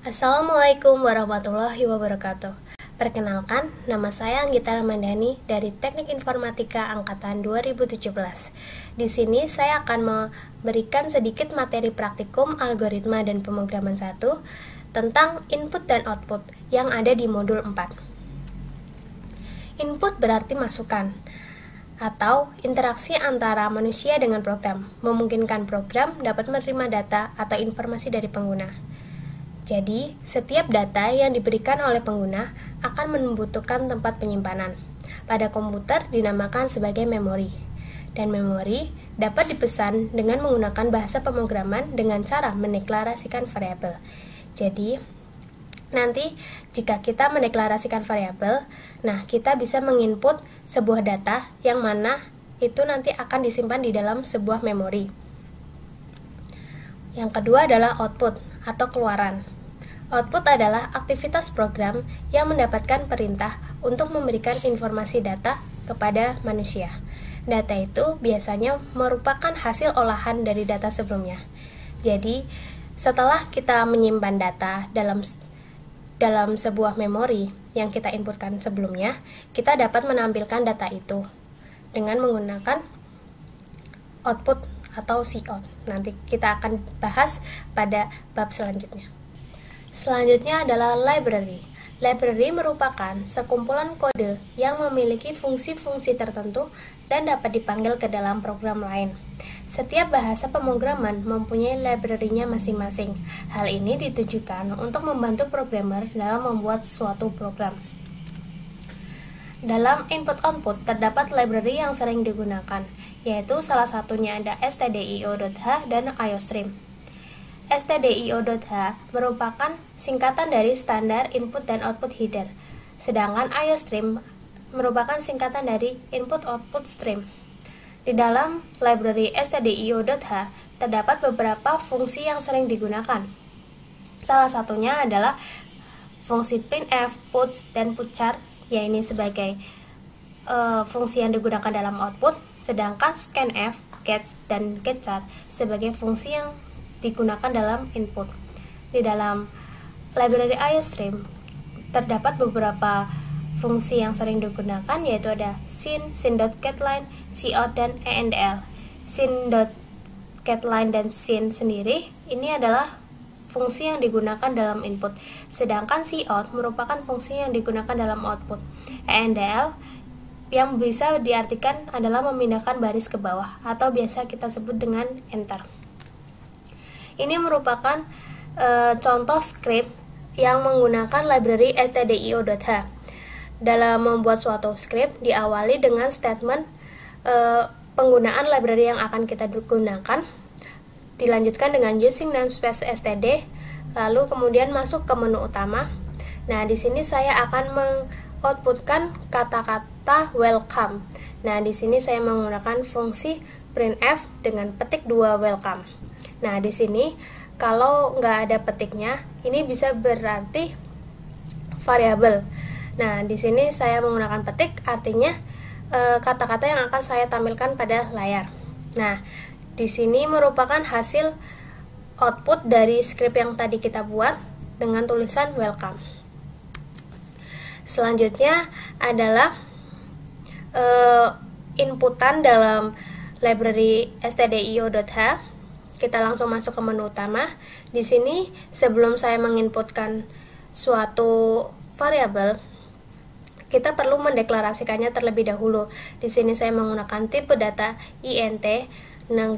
Assalamualaikum warahmatullahi wabarakatuh. Perkenalkan, nama saya Anggita Ramandani dari Teknik Informatika Angkatan 2017. Di sini saya akan memberikan sedikit materi praktikum algoritma dan pemrograman 1 tentang input dan output yang ada di modul 4. Input berarti masukan atau interaksi antara manusia dengan program, memungkinkan program dapat menerima data atau informasi dari pengguna. Jadi, setiap data yang diberikan oleh pengguna akan membutuhkan tempat penyimpanan. Pada komputer dinamakan sebagai memori. Dan memori dapat dipesan dengan menggunakan bahasa pemrograman dengan cara mendeklarasikan variabel. Jadi, nanti jika kita mendeklarasikan variabel, nah kita bisa menginput sebuah data yang mana itu nanti akan disimpan di dalam sebuah memori. Yang kedua adalah output atau keluaran. Output adalah aktivitas program yang mendapatkan perintah untuk memberikan informasi data kepada manusia. Data itu biasanya merupakan hasil olahan dari data sebelumnya. Jadi, setelah kita menyimpan data dalam sebuah memori yang kita inputkan sebelumnya, kita dapat menampilkan data itu dengan menggunakan output atau cout. Nanti kita akan bahas pada bab selanjutnya. Selanjutnya adalah library. Library merupakan sekumpulan kode yang memiliki fungsi-fungsi tertentu dan dapat dipanggil ke dalam program lain. Setiap bahasa pemrograman mempunyai library-nya masing-masing. Hal ini ditujukan untuk membantu programmer dalam membuat suatu program. Dalam input-output terdapat library yang sering digunakan, yaitu salah satunya ada stdio.h dan iostream. stdio.h merupakan singkatan dari standar input dan output header, sedangkan iostream merupakan singkatan dari input-output stream. Di dalam library stdio.h terdapat beberapa fungsi yang sering digunakan. Salah satunya adalah fungsi printf, puts, dan putchar, yaitu sebagai fungsi yang digunakan dalam output, sedangkan scanf, get, dan getchar sebagai fungsi yang digunakan dalam input. Di dalam library iostream terdapat beberapa fungsi yang sering digunakan, yaitu ada scene.getLine, cout, dan endl. Scene.getLine dan scene sendiri ini adalah fungsi yang digunakan dalam input, sedangkan cout merupakan fungsi yang digunakan dalam output. Endl yang bisa diartikan adalah memindahkan baris ke bawah atau biasa kita sebut dengan enter. Ini merupakan contoh script yang menggunakan library stdio.h. Dalam membuat suatu script diawali dengan statement penggunaan library yang akan kita gunakan, dilanjutkan dengan using namespace std, lalu kemudian masuk ke menu utama. Nah, di sini saya akan mengoutputkan kata-kata welcome. Nah, di sini saya menggunakan fungsi printf dengan petik 2 welcome. Nah, di sini kalau nggak ada petiknya, ini bisa berarti variabel. Nah, di sini saya menggunakan petik, artinya kata-kata yang akan saya tampilkan pada layar. Nah, di sini merupakan hasil output dari script yang tadi kita buat dengan tulisan welcome. Selanjutnya adalah inputan dalam library stdio.h. Kita langsung masuk ke menu utama. Di sini sebelum saya menginputkan suatu variabel, kita perlu mendeklarasikannya terlebih dahulu. Di sini saya menggunakan tipe data int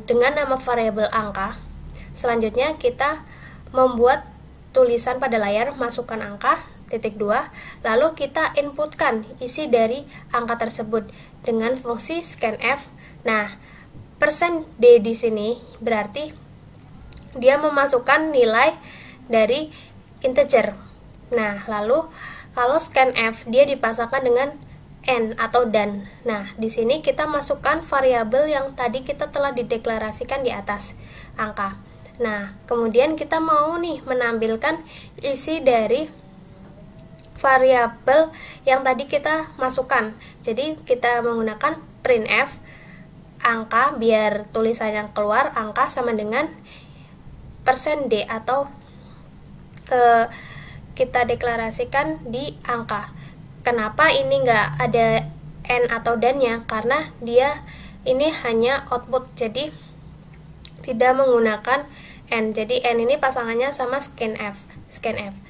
dengan nama variabel angka. Selanjutnya kita membuat tulisan pada layar, masukkan angka, titik 2, lalu kita inputkan isi dari angka tersebut dengan fungsi scanf. Nah, %d di sini berarti dia memasukkan nilai dari integer. Nah, lalu kalau scanf dia dipasangkan dengan n atau dan. Nah, di sini kita masukkan variabel yang tadi kita telah dideklarasikan di atas, angka. Nah, kemudian kita mau nih menampilkan isi dari variabel yang tadi kita masukkan. Jadi kita menggunakan printf angka, biar tulisannya keluar, angka sama dengan persen D atau kita deklarasikan di angka. Kenapa ini nggak ada N atau dan-nya? Karena dia ini hanya output, jadi tidak menggunakan N. Jadi N ini pasangannya sama scanf.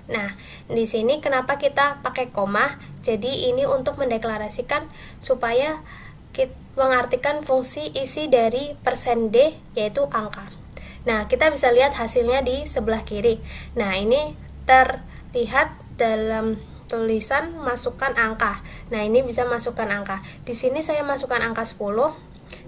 Nah, di sini kenapa kita pakai koma? Jadi ini untuk mendeklarasikan supaya kita mengartikan fungsi isi dari persen D, yaitu angka. Nah, kita bisa lihat hasilnya di sebelah kiri. Nah, ini terlihat dalam tulisan masukkan angka. Nah, ini bisa masukkan angka. Di sini saya masukkan angka 10.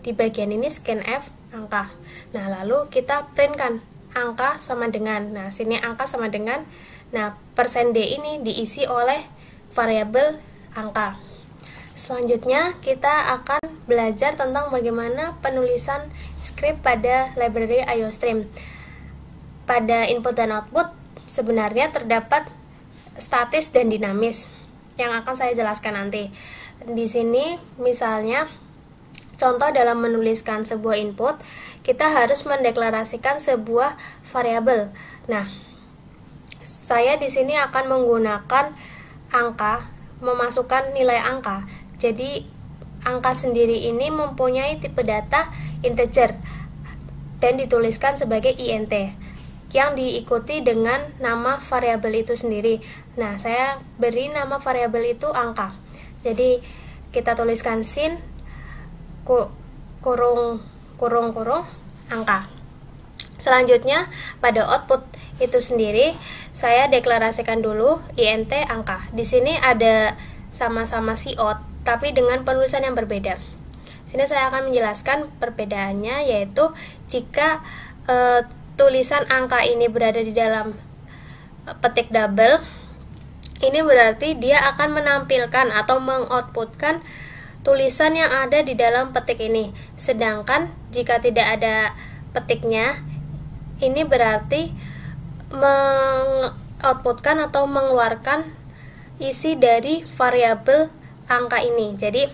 Di bagian ini scanf angka. Nah, lalu kita printkan angka sama dengan. Nah, sini angka sama dengan. Nah, persen D ini diisi oleh variabel angka. Selanjutnya kita akan belajar tentang bagaimana penulisan script pada library IOStream. Pada input dan output sebenarnya terdapat statis dan dinamis yang akan saya jelaskan nanti. Di sini misalnya contoh dalam menuliskan sebuah input, kita harus mendeklarasikan sebuah variabel. Nah, saya di sini akan menggunakan angka, memasukkan nilai angka. Jadi angka sendiri ini mempunyai tipe data integer dan dituliskan sebagai int yang diikuti dengan nama variabel itu sendiri. Nah, saya beri nama variabel itu angka. Jadi kita tuliskan sin kurung angka. Selanjutnya pada output itu sendiri saya deklarasikan dulu int angka. Di sini ada sama-sama cout tapi dengan penulisan yang berbeda. Sini saya akan menjelaskan perbedaannya, yaitu jika tulisan angka ini berada di dalam petik double, ini berarti dia akan menampilkan atau mengoutputkan tulisan yang ada di dalam petik ini. Sedangkan jika tidak ada petiknya, ini berarti mengoutputkan atau mengeluarkan isi dari variabel angka ini. Jadi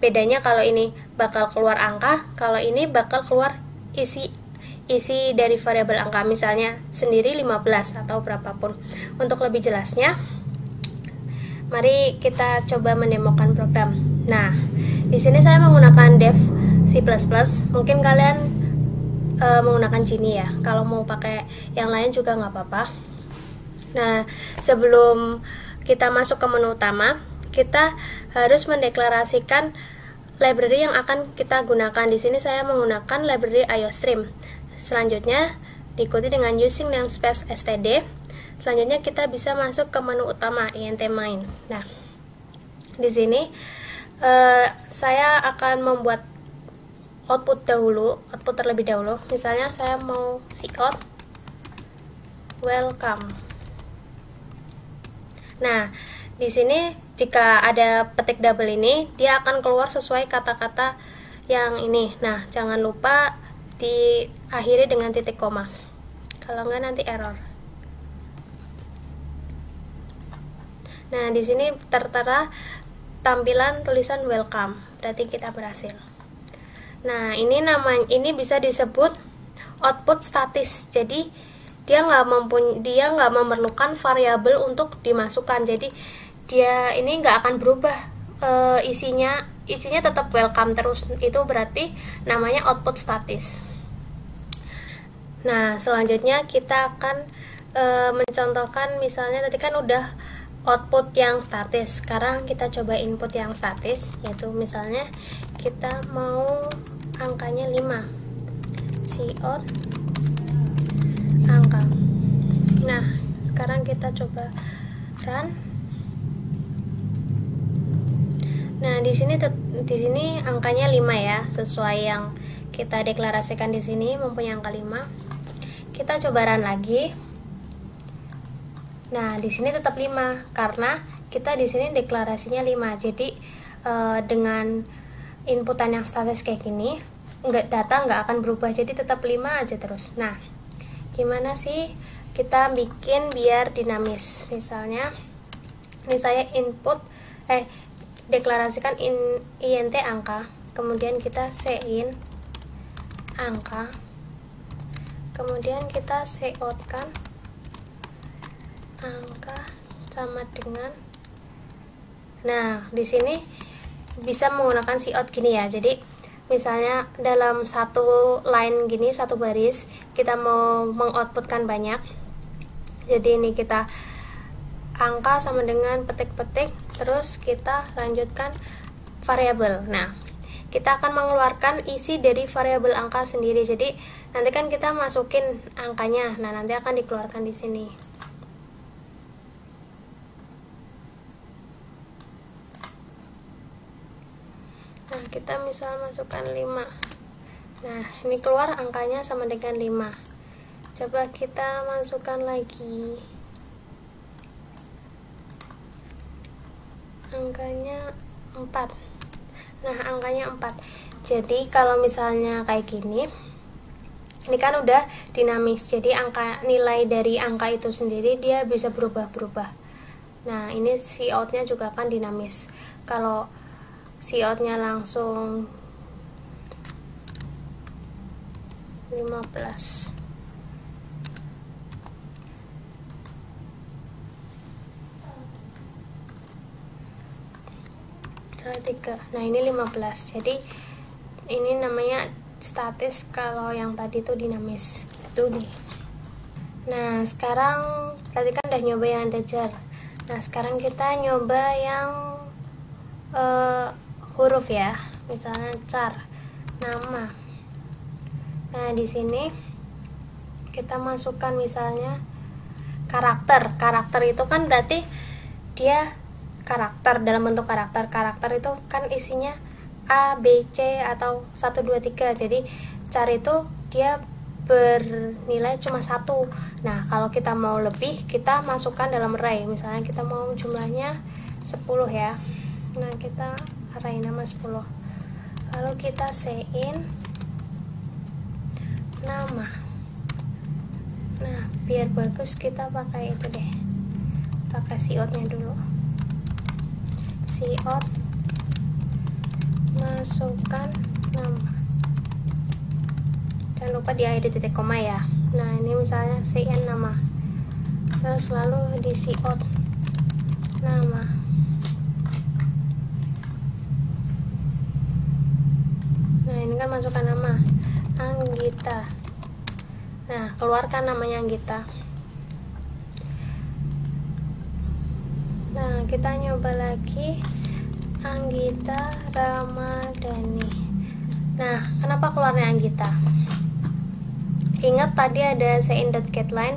bedanya kalau ini bakal keluar angka, kalau ini bakal keluar isi dari variabel angka, misalnya sendiri 15 atau berapapun. Untuk lebih jelasnya, mari kita coba mendemokan program. Nah, di sini saya menggunakan dev C++. Mungkin kalian menggunakan Genie ya. Kalau mau pakai yang lain juga nggak apa-apa. Nah, sebelum kita masuk ke menu utama, kita harus mendeklarasikan library yang akan kita gunakan. Di sini saya menggunakan library IOStream. Selanjutnya diikuti dengan using namespace std. Selanjutnya kita bisa masuk ke menu utama int main. Nah, di sini saya akan membuat output terlebih dahulu. Misalnya saya mau cout welcome. Nah, di sini jika ada petik double ini, dia akan keluar sesuai kata-kata yang ini. Nah, jangan lupa diakhiri dengan titik koma. Kalau enggak nanti error. Nah, di sini tertera tampilan tulisan welcome. Berarti kita berhasil. Nah, ini bisa disebut output statis. Jadi dia nggak memerlukan variabel untuk dimasukkan. Jadi dia ini nggak akan berubah isinya tetap welcome terus. Itu berarti namanya output statis. Nah, selanjutnya kita akan mencontohkan, misalnya tadi kan udah output yang statis. Sekarang kita coba input yang statis, yaitu misalnya kita mau angkanya 5. Cout angka. Nah, sekarang kita coba run. Nah, di sini angkanya 5 ya, sesuai yang kita deklarasikan di sini mempunyai angka 5. Kita coba run lagi. Nah, di sini tetap 5 karena kita di sini deklarasinya 5. Jadi dengan inputan yang statis kayak gini, data nggak akan berubah, jadi tetap 5 aja terus. Nah, gimana sih kita bikin biar dinamis? Misalnya ini saya deklarasikan int angka, kemudian kita cin angka, kemudian kita cout kan angka sama dengan, nah di sini bisa menggunakan cout gini ya. Jadi misalnya dalam satu line gini, satu baris, kita mau mengoutputkan banyak, jadi ini kita angka sama dengan petik-petik, terus kita lanjutkan variabel. Nah, kita akan mengeluarkan isi dari variabel angka sendiri. Jadi nanti kan kita masukin angkanya, nah nanti akan dikeluarkan di sini. Nah, kita misal masukkan 5. Nah, ini keluar angkanya sama dengan 5. Coba kita masukkan lagi. Angkanya 4. Nah, angkanya 4. Jadi kalau misalnya kayak gini, ini kan udah dinamis. Jadi nilai dari angka itu sendiri dia bisa berubah-berubah. Nah, ini cout-nya juga kan dinamis. Kalau cout-nya langsung 15. Nah, ini 15. Jadi ini namanya statis, kalau yang tadi tuh dinamis gitu deh. Nah, sekarang tadi kan udah nyoba yang integer. Nah, sekarang kita nyoba yang huruf ya. Misalnya char, nama. Nah, di sini kita masukkan misalnya karakter. Karakter itu kan berarti dia karakter dalam bentuk karakter. Karakter itu kan isinya A, B, C atau 1, 2, 3. Jadi char itu dia bernilai cuma 1. Nah, kalau kita mau lebih, kita masukkan dalam array. Misalnya kita mau jumlahnya 10 ya. Nah, kita array nama 10. Lalu kita sein nama. Nah, biar bagus kita pakai itu deh. Pakai cout-nya dulu. Cout masukkan nama. Jangan lupa di akhir titik koma ya. Nah, ini misalnya sein nama. Terus lalu di cout nama. Nah, ini kan masukkan nama Anggita. Nah, keluarkan namanya Anggita. Nah, kita nyoba lagi Anggita Ramadhani. Nah, kenapa keluarnya Anggita? Ingat tadi ada sein.getLine.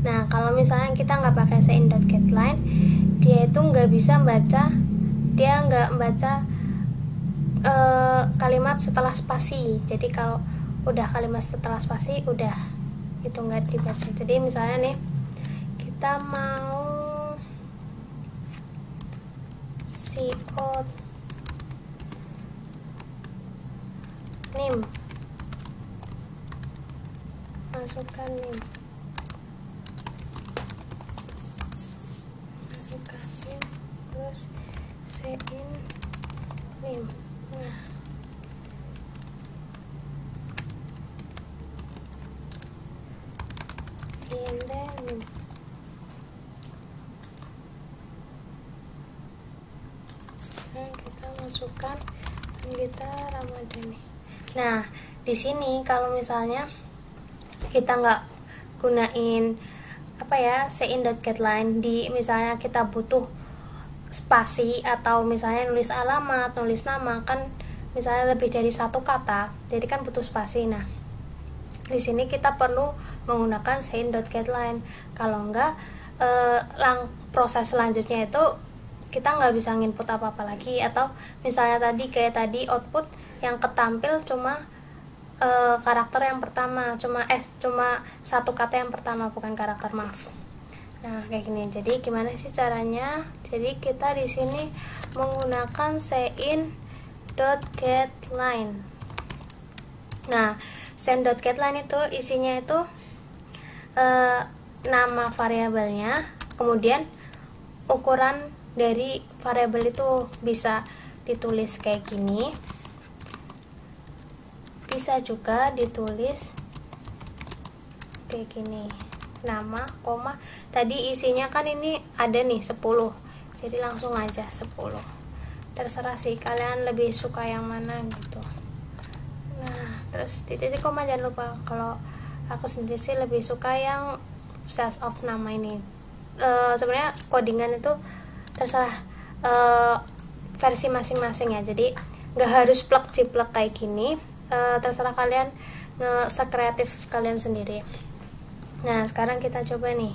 Nah, kalau misalnya kita nggak pakai sein.getLine, dia itu nggak bisa baca, dia nggak baca kalimat setelah spasi. Jadi kalau udah kalimat setelah spasi, udah itu nggak dibaca. Jadi misalnya nih, kita mau cout nim, masukkan nim, masukkan nim, terus sein nim. Nah, and then nim. Nah, kita masukkan Anggita Ramadhani. Nah, di sini kalau misalnya kita nggak gunain apa ya, sein.getLine, di misalnya kita butuh spasi atau misalnya nulis alamat, nulis nama, kan misalnya lebih dari satu kata, jadi kan butuh spasi. Nah, di sini kita perlu menggunakan sein.getLine. Kalau enggak, proses selanjutnya itu kita nggak bisa nginput apa-apa lagi. Atau misalnya tadi kayak tadi output yang ketampil cuma karakter yang pertama, cuma satu kata yang pertama, bukan karakter, maaf. Nah, kayak gini. Jadi gimana sih caranya? Jadi kita di sini menggunakan sein.getLine. Nah, sein.getLine itu isinya itu nama variabelnya, kemudian ukuran dari variabel itu bisa ditulis kayak gini, bisa juga ditulis kayak gini, nama, koma. Tadi isinya kan ini ada nih 10, jadi langsung aja 10. Terserah sih kalian lebih suka yang mana gitu. Nah, terus titik koma jangan lupa. Kalau aku sendiri sih lebih suka yang size of nama ini. Sebenarnya codingan itu terserah versi masing-masing ya, jadi nggak harus plek ciplek kayak gini. Terserah kalian sekreatif kalian sendiri. Nah, sekarang kita coba nih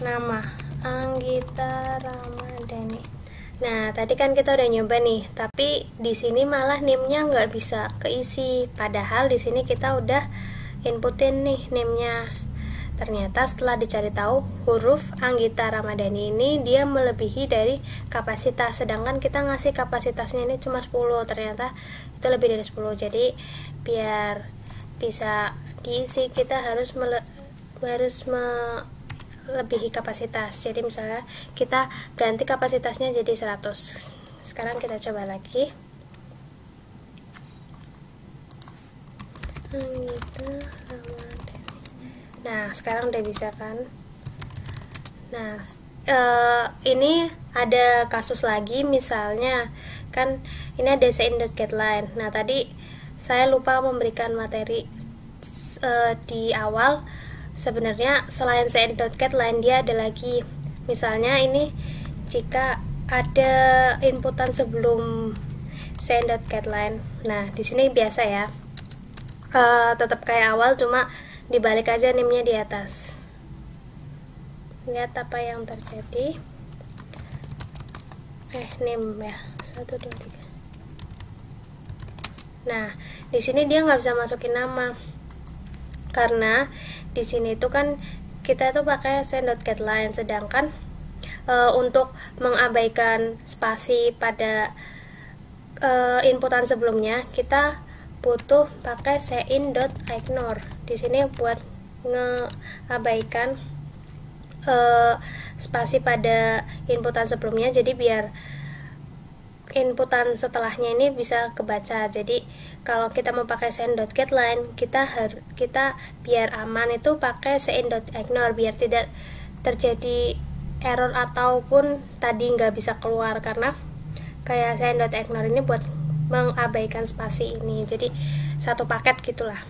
nama Anggita Ramadhani. Nah, tadi kan kita udah nyoba nih, tapi di sini malah name-nya nggak bisa keisi, padahal di sini kita udah inputin nih name-nya. Ternyata setelah dicari tahu, huruf Anggita Ramadhani ini dia melebihi dari kapasitas, sedangkan kita ngasih kapasitasnya ini cuma 10, ternyata itu lebih dari 10. Jadi biar bisa diisi kita harus melebihi kapasitas. Jadi misalnya kita ganti kapasitasnya jadi 100. Sekarang kita coba lagi. Anggita Ramadhani. Nah, sekarang udah bisa kan. Nah, ini ada kasus lagi, misalnya kan ini ada sein.getLine. Nah, tadi saya lupa memberikan materi di awal. Sebenarnya selain sein.getLine dia ada lagi. Misalnya ini jika ada inputan sebelum sein.getLine. Nah, di sini biasa ya. Tetap kayak awal, cuma dibalik aja name-nya di atas. Lihat apa yang terjadi. Name ya, 1, 2, 3. Nah, di sini dia nggak bisa masukin nama, karena di sini itu kan kita tuh pakai sein.getLine, sedangkan untuk mengabaikan spasi pada inputan sebelumnya kita butuh pakai sein.ignore. Di sini buat ngeabaikan spasi pada inputan sebelumnya, jadi biar inputan setelahnya ini bisa kebaca. Jadi kalau kita mau pakai sein.getLine, kita biar aman itu pakai sein.ignore, biar tidak terjadi error ataupun tadi nggak bisa keluar, karena kayak sein.ignore ini buat mengabaikan spasi ini, jadi satu paket gitulah.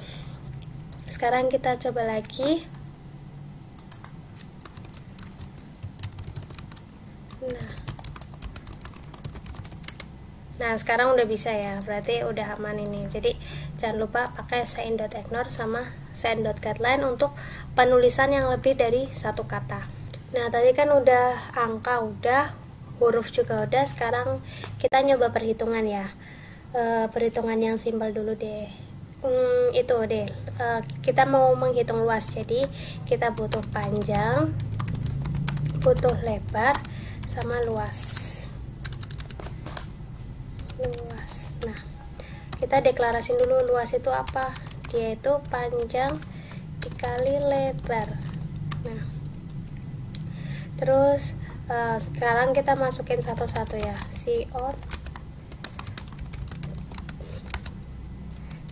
Sekarang kita coba lagi. Nah, sekarang udah bisa ya, berarti udah aman ini. Jadi jangan lupa pakai sein.ignore sama sein.getLine untuk penulisan yang lebih dari satu kata. Nah, tadi kan udah angka, udah huruf juga udah. Sekarang kita nyoba perhitungan ya. Perhitungan yang simpel dulu deh. Itu deh. Kita mau menghitung luas, jadi kita butuh panjang, butuh lebar, sama luas. Nah, kita deklarasiin dulu luas itu apa. Dia itu panjang dikali lebar. Nah, terus sekarang kita masukin satu-satu ya. Cout.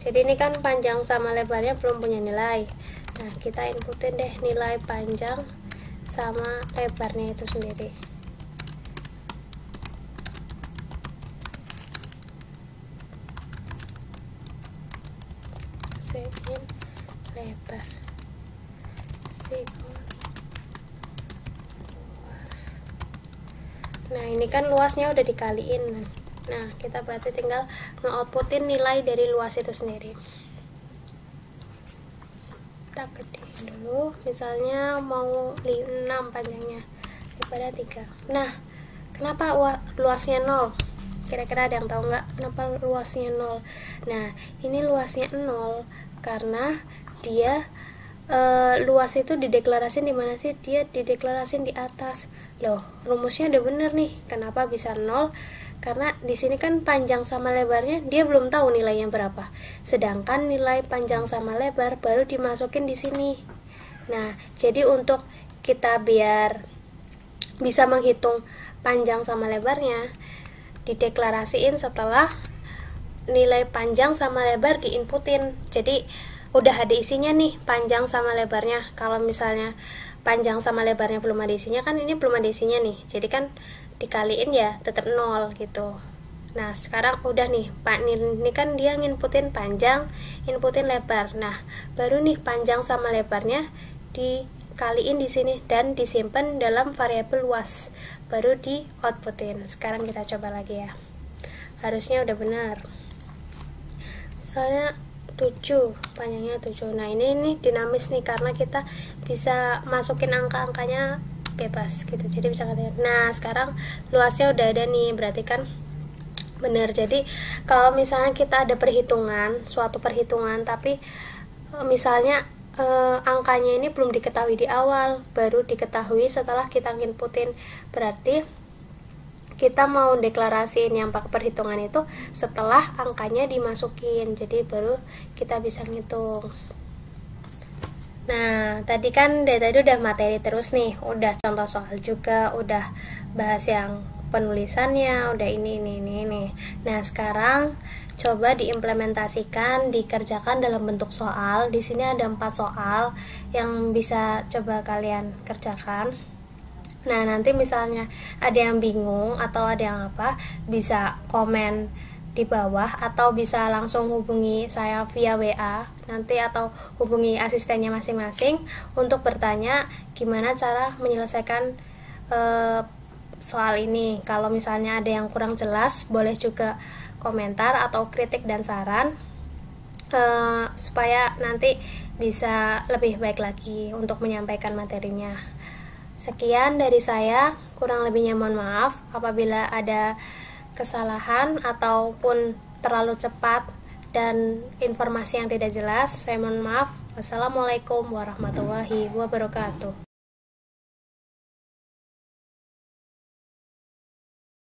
Jadi ini kan panjang sama lebarnya belum punya nilai. Nah, kita inputin deh nilai panjang sama lebarnya itu sendiri. Sein lebar. Nah, ini kan luasnya udah dikaliin. Nah, kita berarti tinggal nge-outputin nilai dari luas itu sendiri. Kita gedein dulu, misalnya mau 6 panjangnya, lebarnya 3. Nah, kenapa luasnya 0? Kira-kira ada yang tahu nggak kenapa luasnya 0? Nah, ini luasnya 0 karena dia luas itu dideklarasiin di mana sih? Dia dideklarasiin di atas. Loh, rumusnya udah bener nih. Kenapa bisa 0? Karena di sini kan panjang sama lebarnya dia belum tahu nilainya berapa. Sedangkan nilai panjang sama lebar baru dimasukin di sini. Nah, jadi untuk kita biar bisa menghitung panjang sama lebarnya, dideklarasiin setelah nilai panjang sama lebar diinputin. Jadi udah ada isinya nih, panjang sama lebarnya. Kalau misalnya panjang sama lebarnya belum ada isinya, kan ini belum ada isinya nih, jadi kan dikaliin ya tetap 0 gitu. Nah sekarang udah nih Pak, ini kan dia nginputin panjang, inputin lebar. Nah baru nih panjang sama lebarnya dikaliin di sini dan disimpan dalam variabel luas, baru di outputin. Sekarang kita coba lagi ya, harusnya udah benar. Misalnya 7, panjangnya 7. Nah ini dinamis nih, karena kita bisa masukin angka-angkanya bebas gitu, jadi bisa katakan. Nah sekarang luasnya udah ada nih, berarti kan benar. Jadi kalau misalnya kita ada perhitungan, suatu perhitungan, tapi misalnya angkanya ini belum diketahui di awal, baru diketahui setelah kita inputin, berarti kita mau deklarasiin yang pakai perhitungan itu setelah angkanya dimasukin, jadi baru kita bisa ngitung. Nah tadi kan dari tadi udah materi terus nih, udah contoh soal juga, udah bahas yang penulisannya, udah ini. Nah sekarang coba diimplementasikan, dikerjakan dalam bentuk soal. Di sini ada 4 soal yang bisa coba kalian kerjakan. Nah nanti misalnya ada yang bingung atau ada yang apa, bisa komen di bawah atau bisa langsung hubungi saya via WA nanti, atau hubungi asistennya masing-masing untuk bertanya gimana cara menyelesaikan soal ini. Kalau misalnya ada yang kurang jelas, boleh juga komentar atau kritik dan saran supaya nanti bisa lebih baik lagi untuk menyampaikan materinya. Sekian dari saya, kurang lebihnya mohon maaf apabila ada kesalahan ataupun terlalu cepat dan informasi yang tidak jelas. Saya mohon maaf. Wassalamualaikum warahmatullahi wabarakatuh.